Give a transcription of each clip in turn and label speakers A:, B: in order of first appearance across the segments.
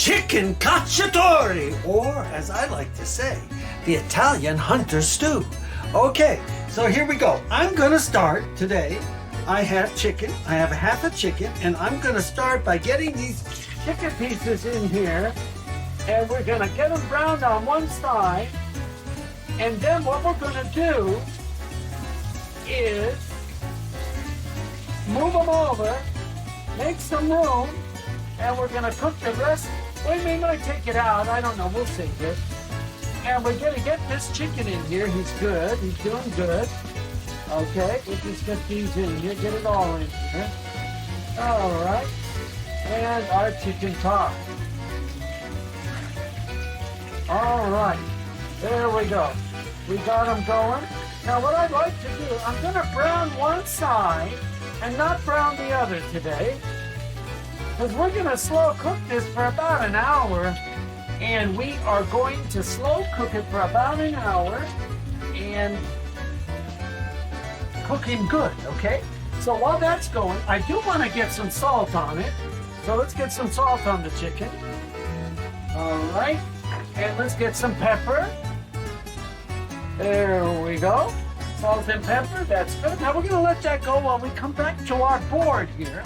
A: chicken cacciatore, or as I like to say, the Italian hunter stew. Okay, so here we go. I'm gonna start today. I have chicken, I have half a chicken, and I'm gonna start by getting these chicken pieces in here, and we're gonna get them browned on one side, and then what we're gonna do is move them over, make some room, and we're gonna cook the rest. We might take it out, I don't know, we'll save it. And we're gonna get this chicken in here. He's good, he's doing good. Okay, we'll just get these in here, get it all in here. All right, and our chicken top. All right, there we go. We got them going. Now what I'd like to do, I'm gonna brown one side and not brown the other today, because we're gonna slow cook this for about an hour, and we are going to slow cook it for about an hour and cook him good, okay? So while that's going, I do want to get some salt on it. So let's get some salt on the chicken. All right, and let's get some pepper. There we go. Salt and pepper, that's good. Now we're gonna let that go while we come back to our board here.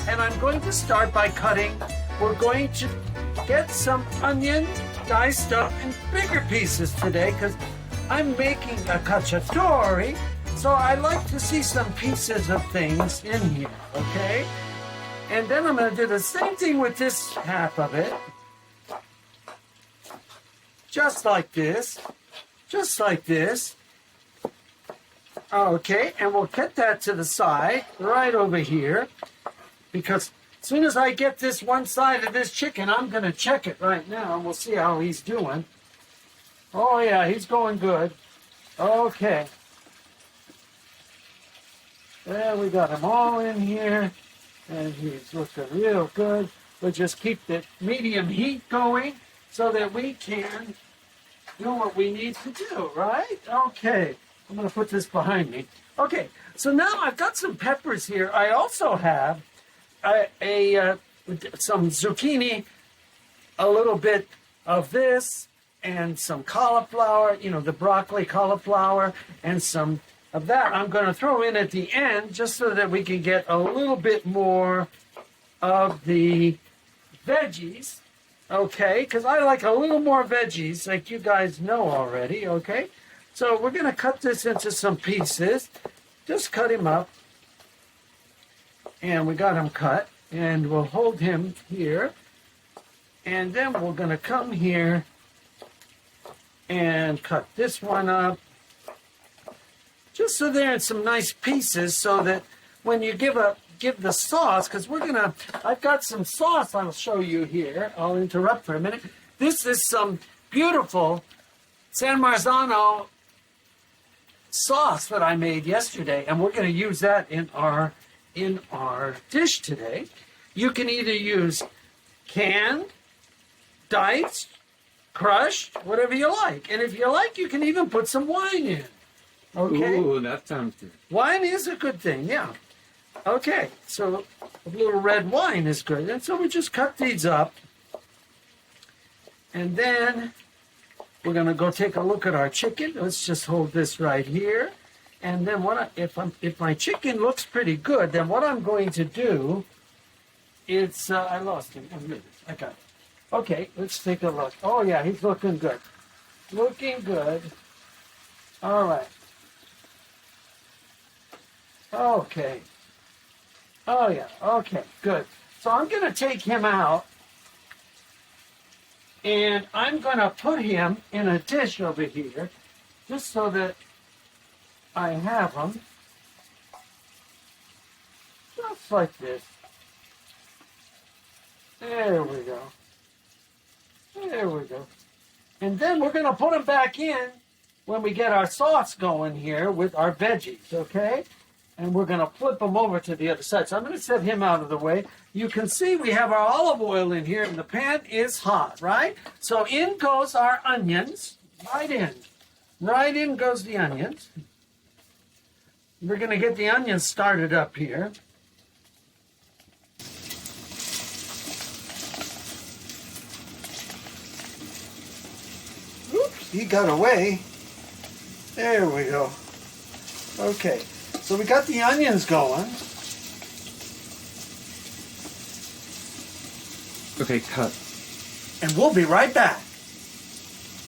A: And I'm going to start by cutting. We're going to get some onion diced up in bigger pieces today because I'm making a cacciatore, so I like to see some pieces of things in here, okay? And then I'm going to do the same thing with this half of it. Just like this. Just like this. Okay, and we'll get that to the side, right over here, because as soon as I get this one side of this chicken, I'm going to check it right now, and we'll see how he's doing. Oh, yeah, he's going good. Okay. There, we got him all in here, and he's looking real good. We'll just keep the medium heat going so that we can do what we need to do, right? Okay. I'm going to put this behind me. Okay, so now I've got some peppers here. I also have some zucchini, a little bit of this, and some cauliflower, you know, the broccoli cauliflower, and some of that I'm going to throw in at the end just so that we can get a little bit more of the veggies, okay? Because I like a little more veggies, like you guys know already, okay? So we're going to cut this into some pieces. Just cut him up. And we got him cut. And we'll hold him here. And then we're going to come here and cut this one up. Just so they're in some nice pieces so that when you give the sauce, because I've got some sauce I'll show you here. I'll interrupt for a minute. This is some beautiful San Marzano sauce that I made yesterday, and we're going to use that in our dish today. You can either use canned, diced, crushed, whatever you like. And if you like, you can even put some wine in. Okay?
B: Ooh, that sounds good.
A: Wine is a good thing, yeah. Okay, so a little red wine is good. And so we just cut these up. And then we're going to go take a look at our chicken. Let's just hold this right here. And then if my chicken looks pretty good, then what I'm going to do is, I lost him. Oh, here it is. I got it. Okay, let's take a look. Oh, yeah, he's looking good. Looking good. All right. Okay. Oh, yeah. Okay, good. So I'm going to take him out. And I'm going to put him in a dish over here, just so that I have him, just like this. There we go. There we go. And then we're going to put him back in when we get our sauce going here with our veggies, okay? And we're going to flip them over to the other side. So I'm going to set him out of the way. You can see we have our olive oil in here, and the pan is hot, right? So in goes our onions, right in. Right in goes the onions. We're going to get the onions started up here. he got away. There we go. Okay, so we got the onions going.
B: Okay, cut.
A: And we'll be right back.